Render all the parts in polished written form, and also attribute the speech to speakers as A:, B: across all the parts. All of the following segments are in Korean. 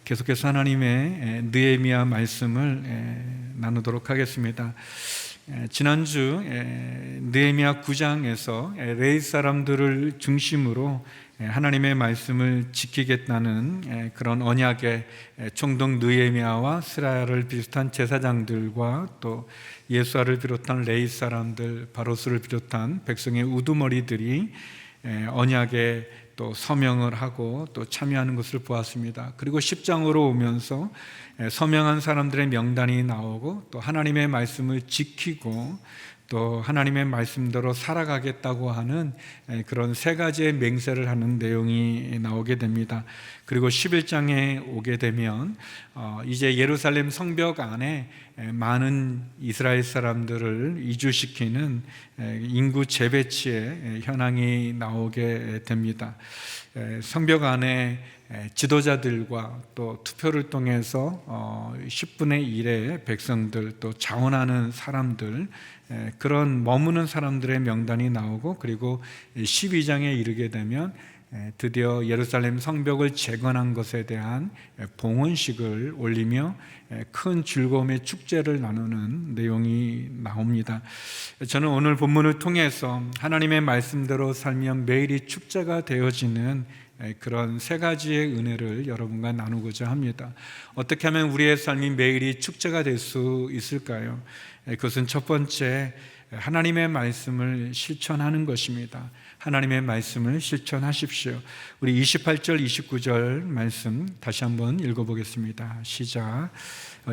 A: 계속해서 하나님의 느헤미야 말씀을 나누도록 하겠습니다. 지난주 느헤미야 9장에서 레위 사람들을 중심으로 하나님의 말씀을 지키겠다는 그런 언약의 총독 느헤미야와 스라야를 비롯한 제사장들과 또 예수아를 비롯한 레위 사람들, 바로스를 비롯한 백성의 우두머리들이 언약에 또 서명을 하고 또 참여하는 것을 보았습니다. 그리고 10장으로 오면서 서명한 사람들의 명단이 나오고 또 하나님의 말씀을 지키고 또 하나님의 말씀대로 살아가겠다고 하는 그런 세 가지의 맹세를 하는 내용이 나오게 됩니다. 그리고 11장에 오게 되면 이제 예루살렘 성벽 안에 많은 이스라엘 사람들을 이주시키는 인구 재배치의 현황이 나오게 됩니다. 성벽 안에 지도자들과 또 투표를 통해서 10분의 1의 백성들, 또 자원하는 사람들, 그런 머무는 사람들의 명단이 나오고, 그리고 12장에 이르게 되면 드디어 예루살렘 성벽을 재건한 것에 대한 봉헌식을 올리며 큰 즐거움의 축제를 나누는 내용이 나옵니다. 저는 오늘 본문을 통해서 하나님의 말씀대로 살면 매일이 축제가 되어지는 그런 세 가지의 은혜를 여러분과 나누고자 합니다. 어떻게 하면 우리의 삶이 매일이 축제가 될 수 있을까요? 그것은 첫 번째, 하나님의 말씀을 실천하는 것입니다. 하나님의 말씀을 실천하십시오. 우리 28절, 29절 말씀 다시 한번 읽어보겠습니다. 시작.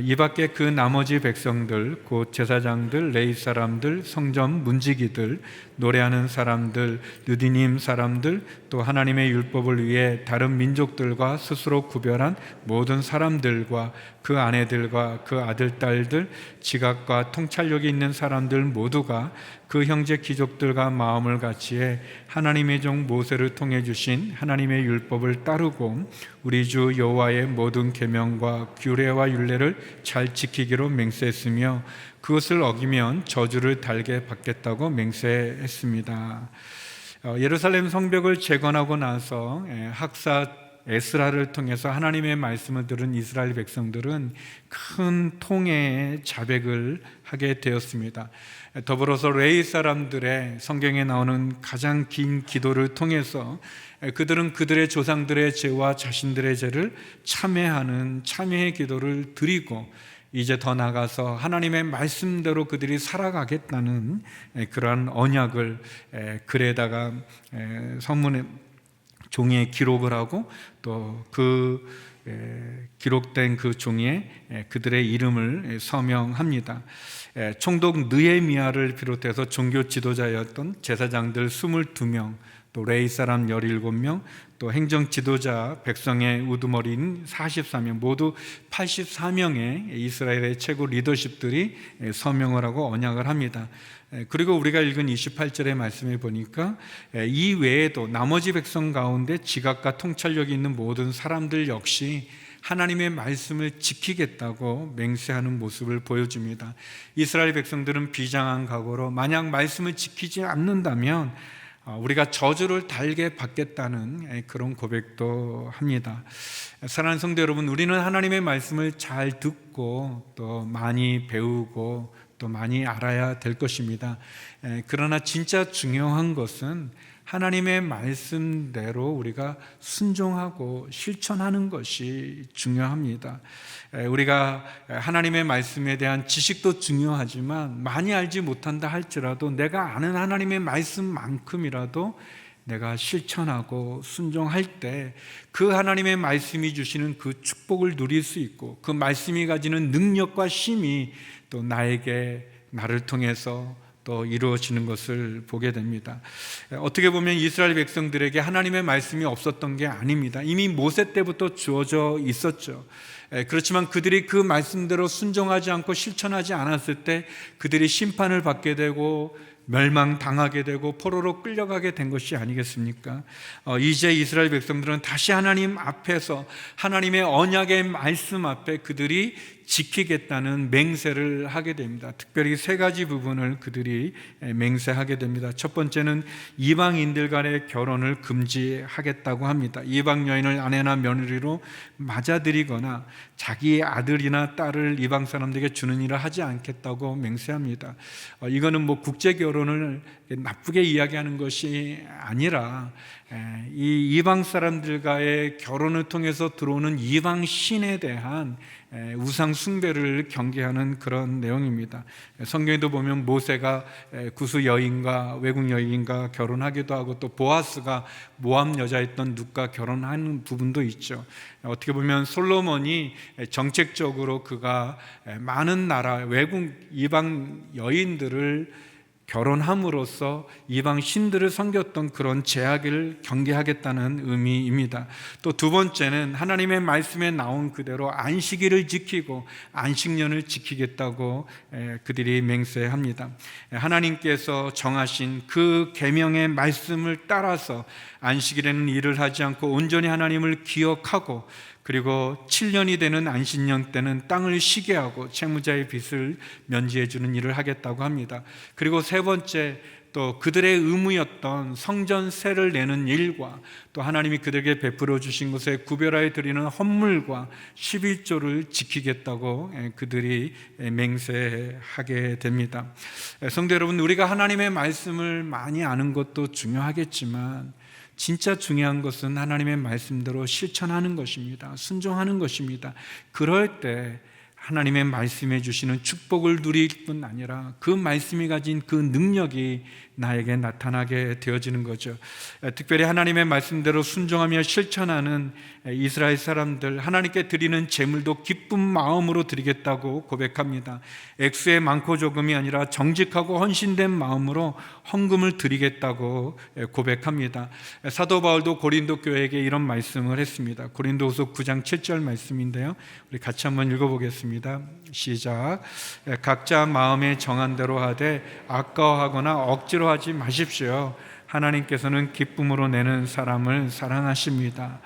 A: 이 밖에 그 나머지 백성들, 곧 제사장들, 레위 사람들, 성전 문지기들, 노래하는 사람들, 느디님 사람들, 또 하나님의 율법을 위해 다른 민족들과 스스로 구별한 모든 사람들과 그 아내들과 그 아들, 딸들, 지각과 통찰력이 있는 사람들 모두가 그 형제 귀족들과 마음을 같이해 하나님의 종 모세를 통해 주신 하나님의 율법을 따르고 우리 주 여호와의 모든 계명과 규례와 율례를 잘 지키기로 맹세했으며 그것을 어기면 저주를 달게 받겠다고 맹세했습니다. 예루살렘 성벽을 재건하고 나서 학사 에스라를 통해서 하나님의 말씀을 들은 이스라엘 백성들은 큰 통회의 자백을 하게 되었습니다. 더불어서 레위 사람들의 성경에 나오는 가장 긴 기도를 통해서 그들은 그들의 조상들의 죄와 자신들의 죄를 참회하는 참회의 기도를 드리고 이제 더 나아가서 하나님의 말씀대로 그들이 살아가겠다는 그러한 언약을 글에다가 성문에 종이에 기록을 하고 또 그 기록된 그 종이에 그들의 이름을 서명합니다. 총독 느헤미야를 비롯해서 종교 지도자였던 제사장들 22명, 또 레위 사람 17명, 또 행정 지도자 백성의 우두머리인 44명, 모두 84명의 이스라엘의 최고 리더십들이 서명을 하고 언약을 합니다. 그리고 우리가 읽은 28절의 말씀에 보니까 이 외에도 나머지 백성 가운데 지각과 통찰력이 있는 모든 사람들 역시 하나님의 말씀을 지키겠다고 맹세하는 모습을 보여줍니다. 이스라엘 백성들은 비장한 각오로 만약 말씀을 지키지 않는다면 우리가 저주를 달게 받겠다는 그런 고백도 합니다. 사랑하는 성도 여러분, 우리는 하나님의 말씀을 잘 듣고 또 많이 배우고 또 많이 알아야 될 것입니다. 그러나 진짜 중요한 것은 하나님의 말씀대로 우리가 순종하고 실천하는 것이 중요합니다. 우리가 하나님의 말씀에 대한 지식도 중요하지만 많이 알지 못한다 할지라도 내가 아는 하나님의 말씀만큼이라도 내가 실천하고 순종할 때 그 하나님의 말씀이 주시는 그 축복을 누릴 수 있고 그 말씀이 가지는 능력과 힘이 또 나를 통해서 또 이루어지는 것을 보게 됩니다. 어떻게 보면 이스라엘 백성들에게 하나님의 말씀이 없었던 게 아닙니다. 이미 모세 때부터 주어져 있었죠. 그렇지만 그들이 그 말씀대로 순종하지 않고 실천하지 않았을 때 그들이 심판을 받게 되고 멸망당하게 되고 포로로 끌려가게 된 것이 아니겠습니까? 이제 이스라엘 백성들은 다시 하나님 앞에서 하나님의 언약의 말씀 앞에 그들이 지키겠다는 맹세를 하게 됩니다. 특별히 세 가지 부분을 그들이 맹세하게 됩니다. 첫 번째는 이방인들 간의 결혼을 금지하겠다고 합니다. 이방 여인을 아내나 며느리로 맞아들이거나 자기의 아들이나 딸을 이방 사람들에게 주는 일을 하지 않겠다고 맹세합니다. 이거는 뭐 국제 결혼을 나쁘게 이야기하는 것이 아니라 이 이방 사람들과의 결혼을 통해서 들어오는 이방 신에 대한 우상 숭배를 경계하는 그런 내용입니다. 성경에도 보면 모세가 구스 여인과 외국 여인과 결혼하기도 하고 또 보아스가 모압 여자였던 룻과 결혼하는 부분도 있죠. 어떻게 보면 솔로몬이 정책적으로 그가 많은 나라 외국 이방 여인들을 결혼함으로써 이방 신들을 섬겼던 그런 제약을 경계하겠다는 의미입니다. 또 두 번째는 하나님의 말씀에 나온 그대로 안식일을 지키고 안식년을 지키겠다고 그들이 맹세합니다. 하나님께서 정하신 그 계명의 말씀을 따라서 안식일에는 일을 하지 않고 온전히 하나님을 기억하고 그리고 7년이 되는 안식년 때는 땅을 쉬게 하고 채무자의 빚을 면제해 주는 일을 하겠다고 합니다. 그리고 세 번째, 또 그들의 의무였던 성전세를 내는 일과 또 하나님이 그들에게 베풀어 주신 것에 구별하여 드리는 헌물과 11조를 지키겠다고 그들이 맹세하게 됩니다. 성도 여러분, 우리가 하나님의 말씀을 많이 아는 것도 중요하겠지만 진짜 중요한 것은 하나님의 말씀대로 실천하는 것입니다. 순종하는 것입니다. 그럴 때 하나님의 말씀해 주시는 축복을 누릴 뿐 아니라 그 말씀이 가진 그 능력이 나에게 나타나게 되어지는 거죠. 특별히 하나님의 말씀대로 순종하며 실천하는 이스라엘 사람들, 하나님께 드리는 제물도 기쁜 마음으로 드리겠다고 고백합니다. 액수의 많고 조금이 아니라 정직하고 헌신된 마음으로 헌금을 드리겠다고 고백합니다. 사도 바울도 고린도 교회에게 이런 말씀을 했습니다. 고린도후서 9장 7절 말씀인데요, 우리 같이 한번 읽어보겠습니다. 시작. 각자 마음에 정한 대로 하되 아까워하거나 억지로 하지 마십시오. 하나님께서는 기쁨으로 내는 사람을 사랑하십니다.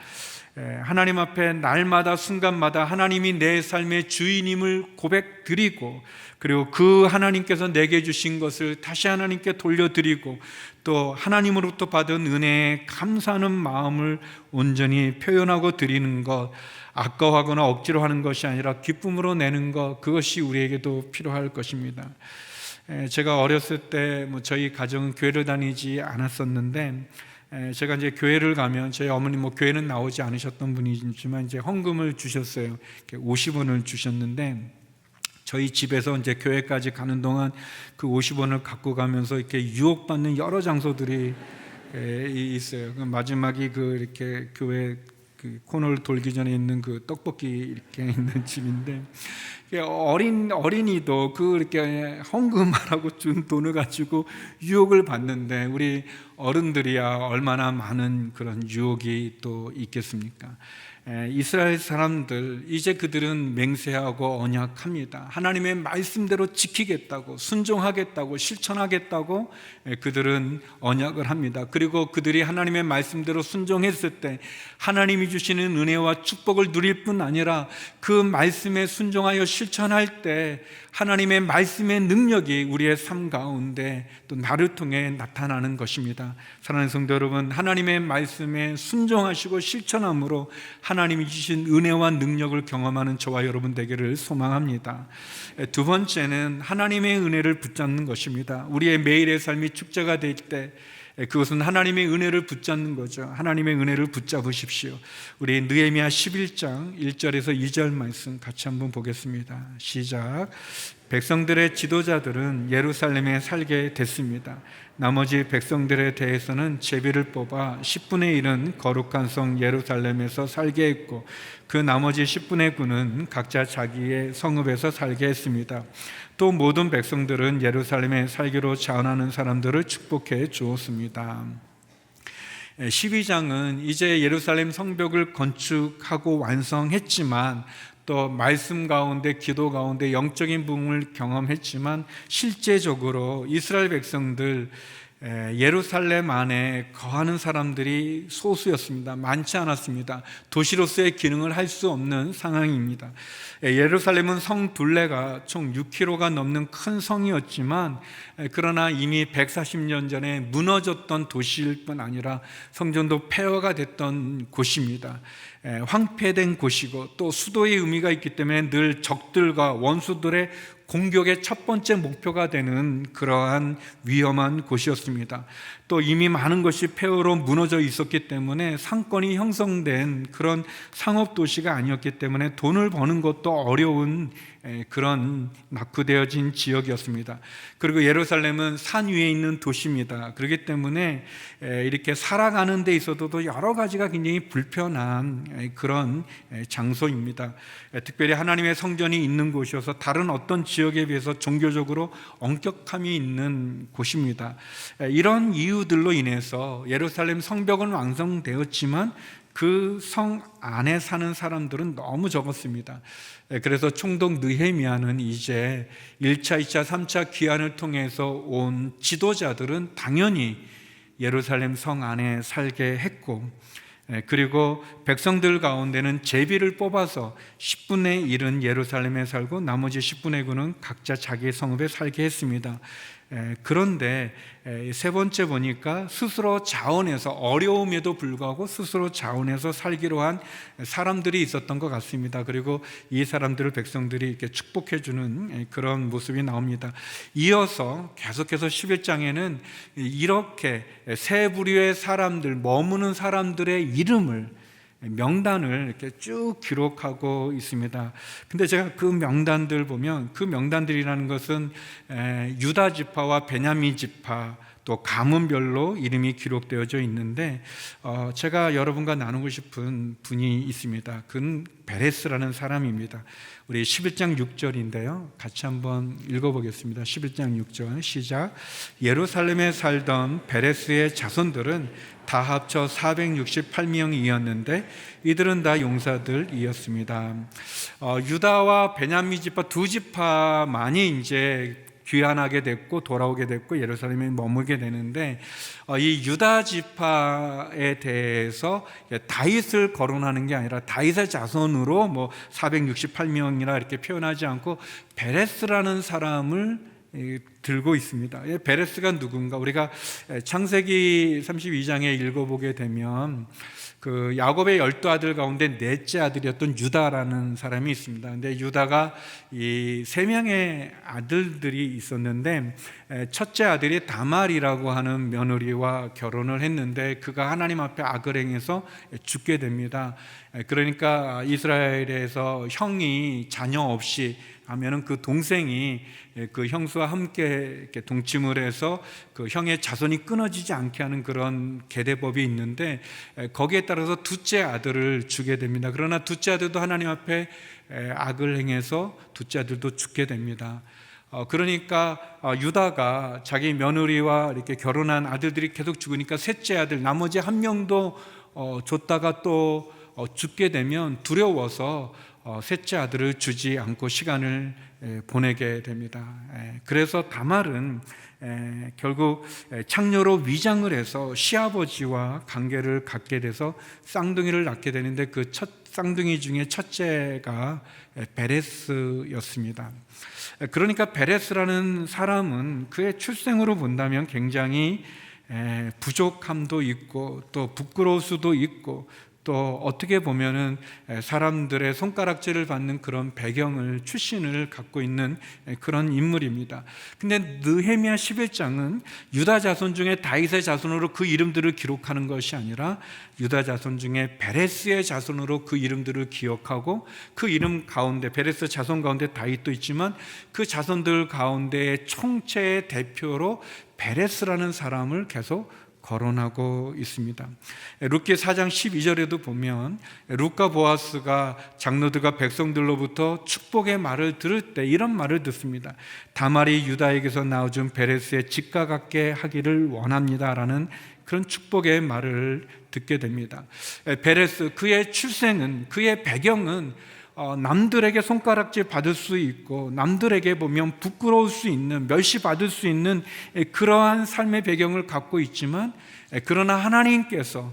A: 하나님 앞에 날마다 순간마다 하나님이 내 삶의 주인임을 고백드리고 그리고 그 하나님께서 내게 주신 것을 다시 하나님께 돌려드리고 또 하나님으로부터 받은 은혜에 감사하는 마음을 온전히 표현하고 드리는 것, 아까워하거나 억지로 하는 것이 아니라 기쁨으로 내는 것, 그것이 우리에게도 필요할 것입니다. 제가 어렸을 때 저희 가정은 교회를 다니지 않았었는데 제가 이제 교회를 가면 저희 어머니 교회는 나오지 않으셨던 분이지만 이제 헌금을 주셨어요. 50원을 주셨는데 저희 집에서 이제 교회까지 가는 동안 그 50원을 갖고 가면서 이렇게 유혹받는 여러 장소들이 있어요. 마지막이 이렇게 교회 코너를 돌기 전에 있는 그 떡볶이 이렇게 있는 집인데 어린이도 이렇게 헌금하라고 준 돈을 가지고 유혹을 받는데 우리 어른들이야 얼마나 많은 그런 유혹이 또 있겠습니까? 이스라엘 사람들 이제 그들은 맹세하고 언약합니다. 하나님의 말씀대로 지키겠다고 순종하겠다고 실천하겠다고 그들은 언약을 합니다. 그리고 그들이 하나님의 말씀대로 순종했을 때 하나님이 주시는 은혜와 축복을 누릴 뿐 아니라 그 말씀에 순종하여 실천할 때 하나님의 말씀의 능력이 우리의 삶 가운데 또 나를 통해 나타나는 것입니다. 사랑하는 성도 여러분, 하나님의 말씀에 순종하시고 실천함으로 하나님이 주신 은혜와 능력을 경험하는 저와 여러분 되기를 소망합니다. 두 번째는 하나님의 은혜를 붙잡는 것입니다. 우리의 매일의 삶이 축제가 될 때 그것은 하나님의 은혜를 붙잡는 거죠. 하나님의 은혜를 붙잡으십시오. 우리 느헤미야 11장 1절에서 2절 말씀 같이 한번 보겠습니다. 시작. 백성들의 지도자들은 예루살렘에 살게 됐습니다. 나머지 백성들에 대해서는 제비를 뽑아 10분의 1은 거룩한 성 예루살렘에서 살게 했고 그 나머지 10분의 9는 각자 자기의 성읍에서 살게 했습니다. 또 모든 백성들은 예루살렘에 살기로 자원하는 사람들을 축복해 주었습니다. 12장은 이제 예루살렘 성벽을 건축하고 완성했지만 또 말씀 가운데, 기도 가운데 영적인 부흥을 경험했지만 실제적으로 이스라엘 백성들 예루살렘 안에 거하는 사람들이 소수였습니다. 많지 않았습니다. 도시로서의 기능을 할 수 없는 상황입니다. 예루살렘은 성 둘레가 총 6km가 넘는 큰 성이었지만, 그러나 이미 140년 전에 무너졌던 도시일 뿐 아니라 성전도 폐허가 됐던 곳입니다. 황폐된 곳이고 또 수도의 의미가 있기 때문에 늘 적들과 원수들의 공격의 첫 번째 목표가 되는 그러한 위험한 곳이었습니다. 또 이미 많은 것이 폐허로 무너져 있었기 때문에 상권이 형성된 그런 상업도시가 아니었기 때문에 돈을 버는 것도 어려운 그런 낙후되어진 지역이었습니다. 그리고 예루살렘은 산 위에 있는 도시입니다. 그렇기 때문에 이렇게 살아가는 데 있어서도 여러 가지가 굉장히 불편한 그런 장소입니다. 특별히 하나님의 성전이 있는 곳이어서 다른 어떤 지역에 비해서 종교적으로 엄격함이 있는 곳입니다. 이런 이유들로 인해서 예루살렘 성벽은 완성되었지만 그 성 안에 사는 사람들은 너무 적었습니다. 그래서 총독 느헤미야는 이제 1차, 2차, 3차 기한을 통해서 온 지도자들은 당연히 예루살렘 성 안에 살게 했고, 그리고 백성들 가운데는 제비를 뽑아서 10분의 1은 예루살렘에 살고 나머지 10분의 9는 각자 자기의 성읍에 살게 했습니다. 그런데 세 번째 보니까 스스로 자원해서, 어려움에도 불구하고 스스로 자원해서 살기로 한 사람들이 있었던 것 같습니다. 그리고 이 사람들을 백성들이 이렇게 축복해 주는 그런 모습이 나옵니다. 이어서 계속해서 11장에는 이렇게 세 부류의 사람들, 머무는 사람들의 이름을, 명단을 이렇게 쭉 기록하고 있습니다. 근데 제가 그 명단들 보면, 그 명단들이라는 것은 유다 지파와 베냐민 지파, 또 가문별로 이름이 기록되어져 있는데, 제가 여러분과 나누고 싶은 분이 있습니다. 그는 베레스라는 사람입니다. 우리 11장 6절인데요, 같이 한번 읽어보겠습니다. 11장 6절 시작. 예루살렘에 살던 베레스의 자손들은 다 합쳐 468명이었는데 이들은 다 용사들이었습니다. 유다와 베냐민 지파 두 지파만이 이제 귀환하게 됐고 돌아오게 됐고 예루살렘에 머물게 되는데, 이 유다 지파에 대해서 다윗을 거론하는 게 아니라 다윗의 자손으로 뭐 468명이라 이렇게 표현하지 않고 베레스라는 사람을 들고 있습니다. 베레스가 누군가, 우리가 창세기 32장에 읽어보게 되면 그 야곱의 12아들 가운데 넷째 아들이었던 유다라는 사람이 있습니다. 근데 유다가 이 3명의 아들들이 있었는데, 첫째 아들이 다말이라고 하는 며느리와 결혼을 했는데 그가 하나님 앞에 악을 행해서 죽게 됩니다. 그러니까 이스라엘에서 형이 자녀 없이 하면은 그 동생이 그 형수와 함께 이렇게 동침을 해서 그 형의 자손이 끊어지지 않게 하는 그런 계대법이 있는데, 거기에 따라서 둘째 아들을 주게 됩니다. 그러나 둘째 아들도 하나님 앞에 악을 행해서 둘째 아들도 죽게 됩니다. 그러니까 유다가 자기 며느리와 이렇게 결혼한 아들들이 계속 죽으니까 셋째 아들, 나머지 한 명도 줬다가 또 죽게 되면 두려워서 셋째 아들을 주지 않고 시간을 보내게 됩니다. 그래서 다말은 결국 창녀로 위장을 해서 시아버지와 관계를 갖게 돼서 쌍둥이를 낳게 되는데, 그 첫 쌍둥이 중에 첫째가 베레스였습니다. 그러니까 베레스라는 사람은 그의 출생으로 본다면 굉장히 부족함도 있고 또 부끄러울 수도 있고, 또 어떻게 보면은 사람들의 손가락질을 받는 그런 배경을, 출신을 갖고 있는 그런 인물입니다. 근데 느헤미야 11장은 유다 자손 중에 다윗의 자손으로 그 이름들을 기록하는 것이 아니라 유다 자손 중에 베레스의 자손으로 그 이름들을 기억하고, 그 이름 가운데 베레스 자손 가운데 다윗도 있지만 그 자손들 가운데 총체의 대표로 베레스라는 사람을 계속 거론하고 있습니다. 룻기 4장 12절에도 보면 룻과 보아스가 장로들과 백성들로부터 축복의 말을 들을 때 이런 말을 듣습니다. 다말이 유다에게서 낳아준 베레스의 직과 같게 하기를 원합니다 라는 그런 축복의 말을 듣게 됩니다. 베레스, 그의 출생은, 그의 배경은 남들에게 손가락질 받을 수 있고 남들에게 보면 부끄러울 수 있는, 멸시받을 수 있는 그러한 삶의 배경을 갖고 있지만, 그러나 하나님께서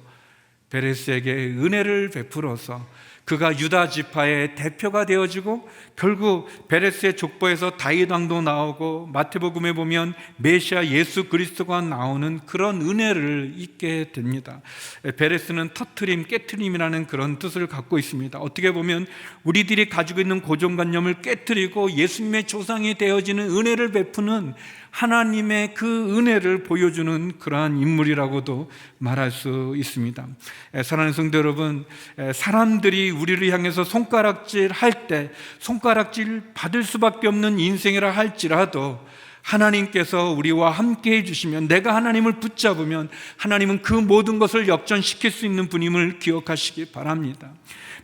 A: 베레스에게 은혜를 베풀어서 그가 유다 지파의 대표가 되어지고 결국 베레스의 족보에서 다윗 왕도 나오고 마태복음에 보면 메시아 예수 그리스도가 나오는 그런 은혜를 잊게 됩니다. 베레스는 터트림, 깨트림이라는 그런 뜻을 갖고 있습니다. 어떻게 보면 우리들이 가지고 있는 고정관념을 깨트리고 예수님의 조상이 되어지는 은혜를 베푸는 하나님의 그 은혜를 보여주는 그러한 인물이라고도 말할 수 있습니다. 사랑하는 성도 여러분, 사람들이 우리를 향해서 손가락질 할 때 손가락질 받을 수밖에 없는 인생이라 할지라도 하나님께서 우리와 함께 해주시면, 내가 하나님을 붙잡으면 하나님은 그 모든 것을 역전시킬 수 있는 분임을 기억하시기 바랍니다.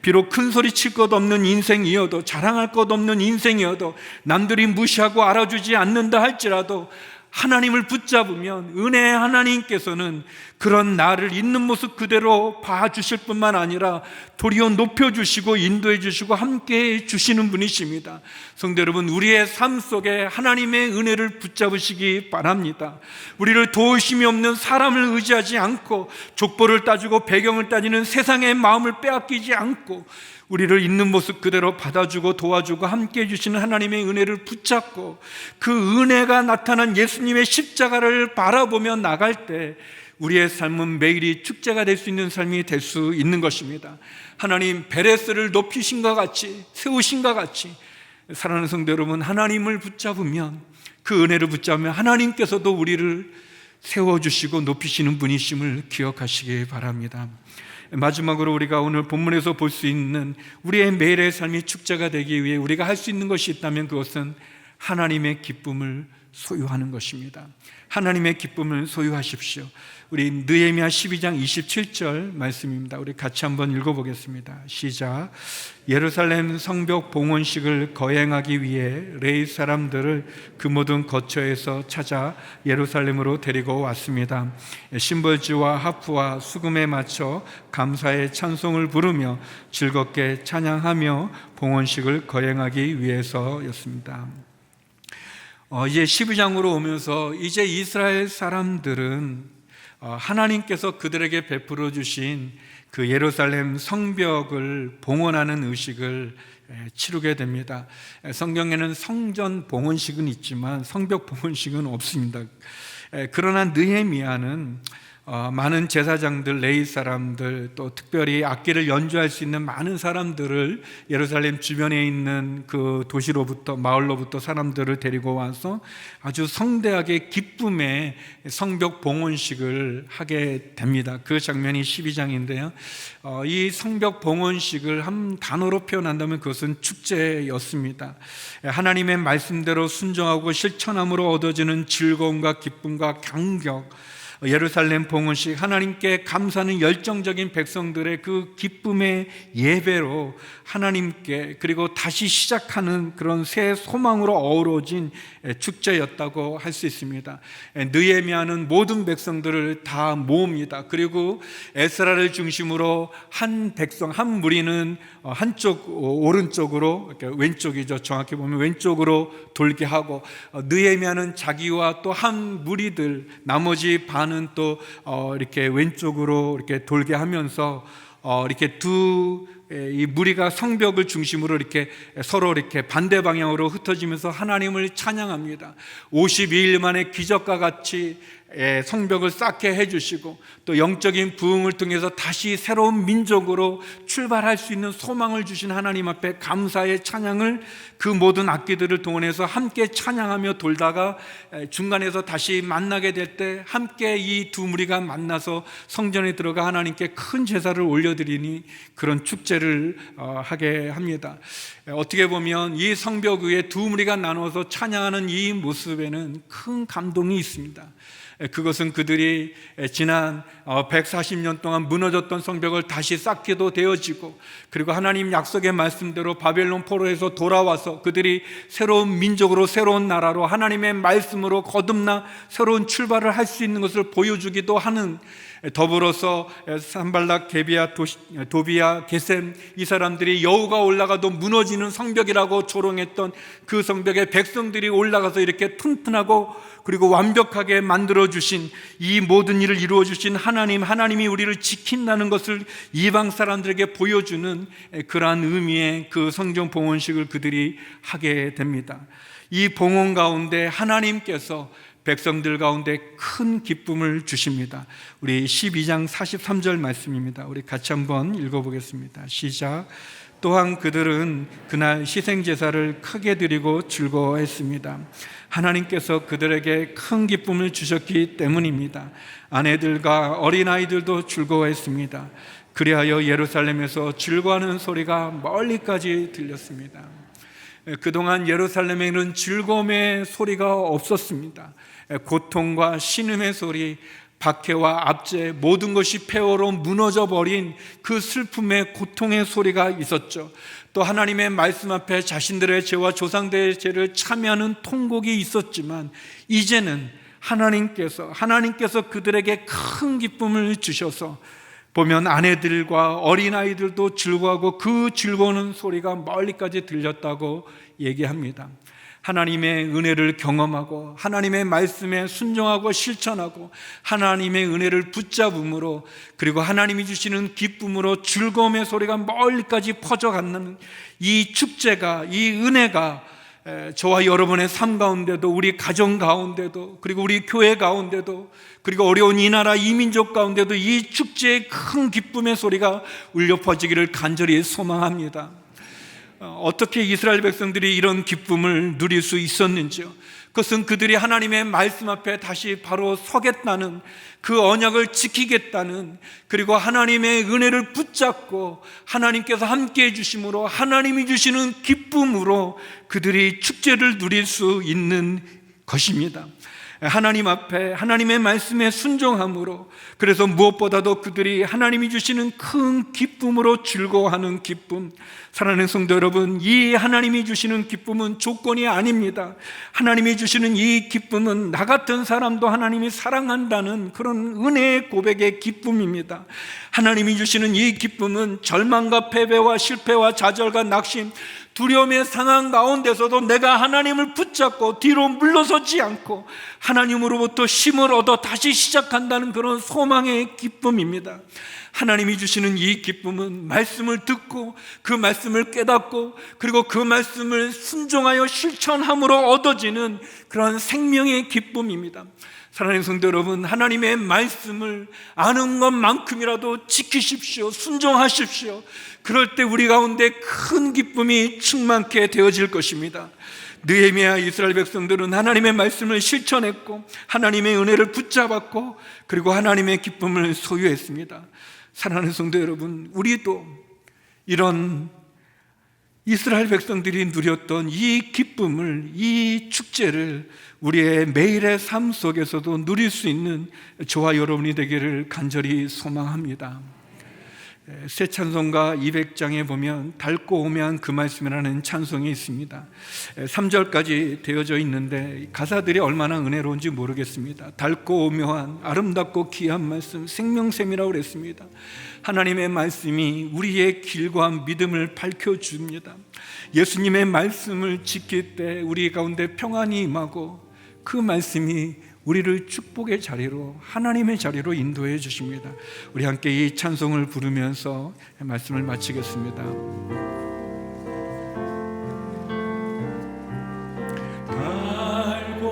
A: 비록 큰 소리 칠 것 없는 인생이어도, 자랑할 것 없는 인생이어도, 남들이 무시하고 알아주지 않는다 할지라도 하나님을 붙잡으면 은혜의 하나님께서는 그런 나를 있는 모습 그대로 봐주실 뿐만 아니라 도리어 높여주시고 인도해 주시고 함께해 주시는 분이십니다. 성도 여러분, 우리의 삶 속에 하나님의 은혜를 붙잡으시기 바랍니다. 우리를 도우심이 없는 사람을 의지하지 않고, 족보를 따지고 배경을 따지는 세상의 마음을 빼앗기지 않고, 우리를 있는 모습 그대로 받아주고 도와주고 함께해 주시는 하나님의 은혜를 붙잡고 그 은혜가 나타난 예수님의 십자가를 바라보며 나갈 때 우리의 삶은 매일이 축제가 될 수 있는 삶이 될 수 있는 것입니다. 하나님 베레스를 높이신 것 같이, 세우신 것 같이, 사랑하는 성도 여러분, 하나님을 붙잡으면, 그 은혜를 붙잡으면 하나님께서도 우리를 세워주시고 높이시는 분이심을 기억하시기 바랍니다. 마지막으로 우리가 오늘 본문에서 볼 수 있는 우리의 매일의 삶이 축제가 되기 위해 우리가 할 수 있는 것이 있다면 그것은 하나님의 기쁨을 소유하는 것입니다. 하나님의 기쁨을 소유하십시오. 우리 느헤미야 12장 27절 말씀입니다. 우리 같이 한번 읽어보겠습니다. 시작. 예루살렘 성벽 봉헌식을 거행하기 위해 레위 사람들을 그 모든 거처에서 찾아 예루살렘으로 데리고 왔습니다. 심벌지와 하프와 수금에 맞춰 감사의 찬송을 부르며 즐겁게 찬양하며 봉헌식을 거행하기 위해서였습니다. 이제 12장으로 오면서 이제 이스라엘 사람들은 하나님께서 그들에게 베풀어 주신 그 예루살렘 성벽을 봉헌하는 의식을 치르게 됩니다. 성경에는 성전 봉헌식은 있지만 성벽 봉헌식은 없습니다. 그러나 느헤미야는 많은 제사장들, 레위 사람들, 또 특별히 악기를 연주할 수 있는 많은 사람들을 예루살렘 주변에 있는 그 도시로부터, 마을로부터 사람들을 데리고 와서 아주 성대하게 기쁨의 성벽 봉헌식을 하게 됩니다. 그 장면이 12장인데요. 이 성벽 봉헌식을 한 단어로 표현한다면 그것은 축제였습니다. 하나님의 말씀대로 순종하고 실천함으로 얻어지는 즐거움과 기쁨과 감격, 예루살렘 봉헌식, 하나님께 감사하는 열정적인 백성들의 그 기쁨의 예배로 하나님께, 그리고 다시 시작하는 그런 새 소망으로 어우러진 축제였다고 할 수 있습니다. 느헤미야는 모든 백성들을 다 모읍니다. 그리고 에스라를 중심으로 한 백성, 한 무리는 한쪽 오른쪽으로, 왼쪽이죠, 정확히 보면 왼쪽으로 돌게 하고, 느헤미야는 자기와 또 한 무리들, 나머지 반은 또 이렇게 왼쪽으로 이렇게 돌게 하면서 이렇게 이 무리가 성벽을 중심으로 이렇게 서로 이렇게 반대 방향으로 흩어지면서 하나님을 찬양합니다. 52일 만에 기적과 같이 성벽을 쌓게 해주시고 또 영적인 부흥을 통해서 다시 새로운 민족으로 출발할 수 있는 소망을 주신 하나님 앞에 감사의 찬양을, 그 모든 악기들을 동원해서 함께 찬양하며 돌다가 중간에서 다시 만나게 될 때 함께 이 두 무리가 만나서 성전에 들어가 하나님께 큰 제사를 올려드리니 그런 축제를 하게 합니다. 어떻게 보면 이 성벽 위에 두 무리가 나눠서 찬양하는 이 모습에는 큰 감동이 있습니다. 그것은 그들이 지난 140년 동안 무너졌던 성벽을 다시 쌓기도 되어지고, 그리고 하나님 약속의 말씀대로 바벨론 포로에서 돌아와서 그들이 새로운 민족으로, 새로운 나라로 하나님의 말씀으로 거듭나 새로운 출발을 할 수 있는 것을 보여주기도 하는, 더불어서 산발락, 도비야, 게셈, 이 사람들이 여우가 올라가도 무너지는 성벽이라고 조롱했던 그 성벽에 백성들이 올라가서 이렇게 튼튼하고 그리고 완벽하게 만들어주신, 이 모든 일을 이루어주신 하나님이 우리를 지킨다는 것을 이방 사람들에게 보여주는 그러한 의미의 그 성전 봉헌식을 그들이 하게 됩니다. 이 봉헌 가운데 하나님께서 백성들 가운데 큰 기쁨을 주십니다. 우리 12장 43절 말씀입니다. 우리 같이 한번 읽어보겠습니다. 시작. 또한 그들은 그날 희생제사를 크게 드리고 즐거워했습니다. 하나님께서 그들에게 큰 기쁨을 주셨기 때문입니다. 아내들과 어린아이들도 즐거워했습니다. 그리하여 예루살렘에서 즐거워하는 소리가 멀리까지 들렸습니다. 그동안 예루살렘에는 즐거움의 소리가 없었습니다. 고통과 신음의 소리, 박해와 압제, 모든 것이 폐허로 무너져 버린 그 슬픔의 고통의 소리가 있었죠. 또 하나님의 말씀 앞에 자신들의 죄와 조상들의 죄를 참여하는 통곡이 있었지만, 이제는 하나님께서 그들에게 큰 기쁨을 주셔서 보면 아내들과 어린아이들도 즐거워하고 그 즐거운 소리가 멀리까지 들렸다고 얘기합니다. 하나님의 은혜를 경험하고 하나님의 말씀에 순종하고 실천하고 하나님의 은혜를 붙잡음으로, 그리고 하나님이 주시는 기쁨으로 즐거움의 소리가 멀리까지 퍼져가는 이 축제가, 이 은혜가 저와 여러분의 삶 가운데도, 우리 가정 가운데도, 그리고 우리 교회 가운데도, 그리고 어려운 이 나라 이 민족 가운데도 이 축제의 큰 기쁨의 소리가 울려 퍼지기를 간절히 소망합니다. 어떻게 이스라엘 백성들이 이런 기쁨을 누릴 수 있었는지요? 그것은 그들이 하나님의 말씀 앞에 다시 바로 서겠다는, 그 언약을 지키겠다는, 그리고 하나님의 은혜를 붙잡고 하나님께서 함께해 주심으로, 하나님이 주시는 기쁨으로 그들이 축제를 누릴 수 있는 것입니다. 하나님 앞에 하나님의 말씀에 순종함으로, 그래서 무엇보다도 그들이 하나님이 주시는 큰 기쁨으로 즐거워하는 기쁨. 사랑하는 성도 여러분, 이 하나님이 주시는 기쁨은 조건이 아닙니다. 하나님이 주시는 이 기쁨은 나 같은 사람도 하나님이 사랑한다는 그런 은혜의 고백의 기쁨입니다. 하나님이 주시는 이 기쁨은 절망과 패배와 실패와 좌절과 낙심, 두려움의 상황 가운데서도 내가 하나님을 붙잡고 뒤로 물러서지 않고 하나님으로부터 힘을 얻어 다시 시작한다는 그런 소망의 기쁨입니다. 하나님이 주시는 이 기쁨은 말씀을 듣고 그 말씀을 깨닫고 그리고 그 말씀을 순종하여 실천함으로 얻어지는 그런 생명의 기쁨입니다. 사랑하는 성도 여러분, 하나님의 말씀을 아는 것만큼이라도 지키십시오. 순종하십시오. 그럴 때 우리 가운데 큰 기쁨이 충만케 되어질 것입니다. 느헤미야 이스라엘 백성들은 하나님의 말씀을 실천했고 하나님의 은혜를 붙잡았고 그리고 하나님의 기쁨을 소유했습니다. 사랑하는 성도 여러분, 우리도 이런 이스라엘 백성들이 누렸던 이 기쁨을, 이 축제를 우리의 매일의 삶 속에서도 누릴 수 있는 저와 여러분이 되기를 간절히 소망합니다. 새 찬송가 200장에 보면 닳고 오묘한 그 말씀이라는 찬송이 있습니다. 3절까지 되어져 있는데 가사들이 얼마나 은혜로운지 모르겠습니다. 닳고 오묘한 아름답고 귀한 말씀, 생명샘이라고 그랬습니다. 하나님의 말씀이 우리의 길과 믿음을 밝혀줍니다. 예수님의 말씀을 지킬 때 우리 가운데 평안이 임하고 그 말씀이 우리를 축복의 자리로, 하나님의 자리로 인도해 주십니다. 우리 함께 이 찬송을 부르면서 말씀을 마치겠습니다.
B: 달고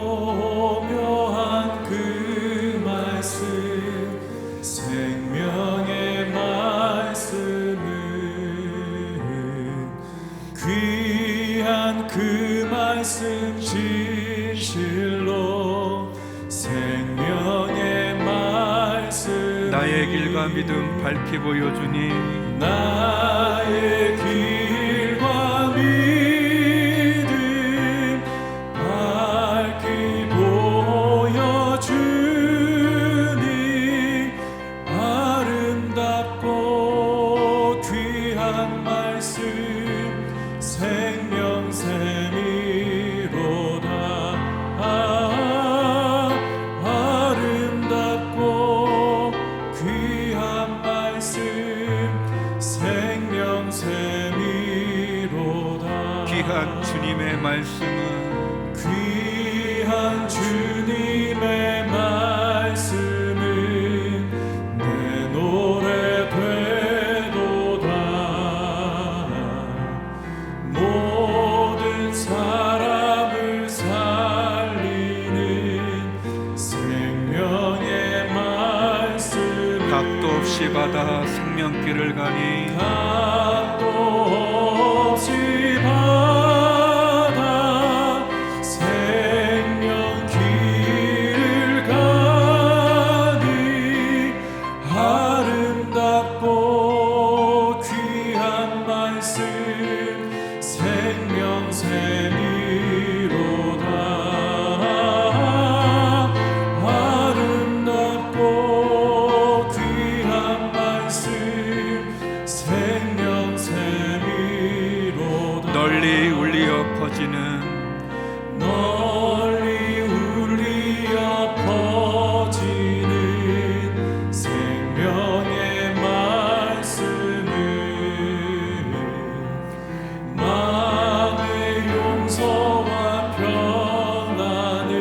B: 오묘한 그 말씀, 생명의 말씀은 귀한 그 말씀 진실로 생명의 말씀,
A: 나의 길과 믿음 밝히 보여주니
B: 나의 길과 믿음 밝히 보여주니, 말씀 생명샘이로다. 아름답고 귀한 말씀 생명샘이로다.
A: 귀한 주님의 말씀은
B: 귀한 주님의 말씀은 내 노래 되도다. 모든 사람을 살리는 생명의 말씀.
A: 각도 없이 받아 생명길을 가니
B: 각도 없이 바다 생명 길을 가니 아름답고 귀한 말씀 생명샘이로다. 아름답고 귀한 말씀 생명샘이로다.
A: 널리 울리어 퍼지는
B: 널리 울리어 퍼지는 생명의 말씀은 마음의 용서와 평안을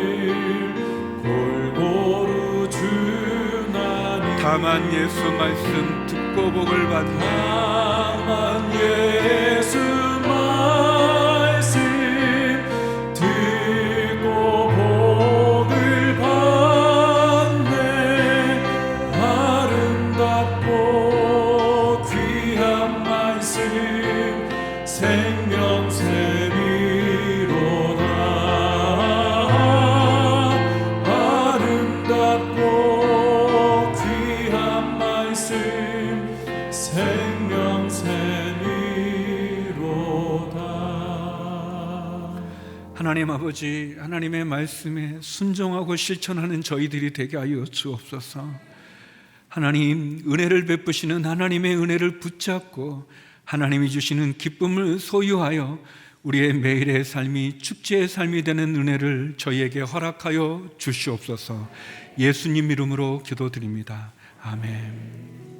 B: 골고루 주나니.
A: 다만 예수 말씀 듣고 복을 받는
B: 다만 예수 말씀 듣고 복을 받네. 아름답고 귀한 말씀 생명샘이로다. 아름답고 귀한 말씀 생명샘이로다.
A: 하나님 아버지, 하나님의 말씀에 순종하고 실천하는 저희들이 되게 하여 주옵소서. 하나님, 은혜를 베푸시는 하나님의 은혜를 붙잡고 하나님이 주시는 기쁨을 소유하여 우리의 매일의 삶이 축제의 삶이 되는 은혜를 저희에게 허락하여 주시옵소서. 예수님 이름으로 기도드립니다. 아멘.